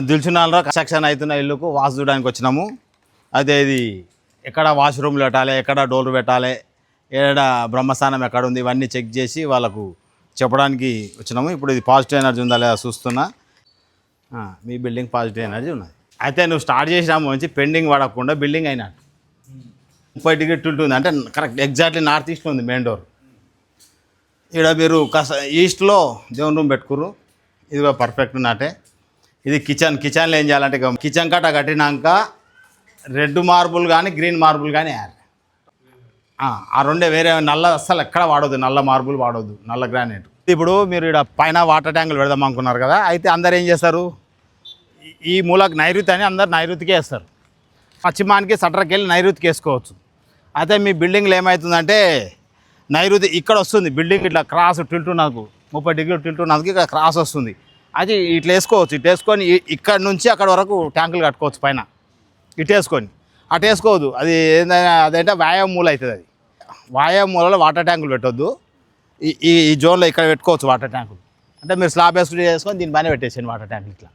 దిల్చునాల్లో construction అవుతున్న ఇల్లుకు వాసు చూడడానికి వచ్చినాము. అయితే ఇది ఎక్కడ వాష్రూమ్లు పెట్టాలి, ఎక్కడ డోర్లు పెట్టాలి, ఏడ బ్రహ్మస్థానం ఎక్కడ ఉంది, ఇవన్నీ చెక్ చేసి వాళ్ళకు చెప్పడానికి వచ్చినాము. ఇప్పుడు ఇది పాజిటివ్ ఎనర్జీ ఉందా లేదా చూస్తున్నా. మీ బిల్డింగ్ పాజిటివ్ ఎనర్జీ ఉన్నది. అయితే నువ్వు స్టార్ట్ చేసినాము నుంచి పెండింగ్ పడకుండా బిల్డింగ్ అయినట్టు 30 డిగ్రీ టిల్ట్ ఉంది. అంటే కరెక్ట్ ఎగ్జాక్ట్లీ నార్త్ ఈస్ట్లో ఉంది మెయిన్ డోర్. ఇక్కడ మీరు కాస్త ఈస్ట్లో దేవుని రూమ్ పెట్టుకుర్రు. ఇది పర్ఫెక్ట్ నాటే. ఇది కిచెన్లో ఏం చేయాలంటే కిచెన్ కట్ట కట్టినాక రెడ్ మార్బుల్ కానీ గ్రీన్ మార్బుల్ కానీ వేయాలి. ఆ రెండే, వేరే నల్ల అస్సలు ఎక్కడ వాడొద్దు, నల్ల మార్బుల్ వాడొద్దు, నల్ల గ్రానైట్. ఇప్పుడు మీరు ఇక్కడ పైన వాటర్ ట్యాంకులు పెడదాం అనుకున్నారు కదా. అయితే అందరు ఏం చేస్తారు, ఈ మూలకు నైరుతి అని అందరు నైరుతికే వేస్తారు. పశ్చిమానికి సటర్కి వెళ్ళి నైరుతికి వేసుకోవచ్చు. అయితే మీ బిల్డింగ్లో ఏమవుతుందంటే నైరుతి ఇక్కడ వస్తుంది, బిల్డింగ్ ఇట్లా క్రాస్ టిల్ట్ ఉన్నందుకు 30 డిగ్రీలు టిల్ట్ ఉన్నందుకు ఇక్కడ క్రాస్ వస్తుంది. అది ఇట్లా వేసుకోవచ్చు. ఇటు వేసుకొని ఇక్కడ నుంచి అక్కడ వరకు ట్యాంకులు కట్టుకోవచ్చు పైన. ఇటు వేసుకొని అటు వేసుకోవద్దు, అది ఏంటంటే అదంటే వ్యాయామ మూల అవుతుంది. అది వ్యాయామ మూలలో వాటర్ ట్యాంకులు పెట్టొద్దు. ఈ జోన్లో ఇక్కడ పెట్టుకోవచ్చు వాటర్ ట్యాంకులు. అంటే మీరు స్లాబ్ వేసుకుని చేసుకొని దీని పైన పెట్టేసాను వాటర్ ట్యాంకులు ఇట్లా.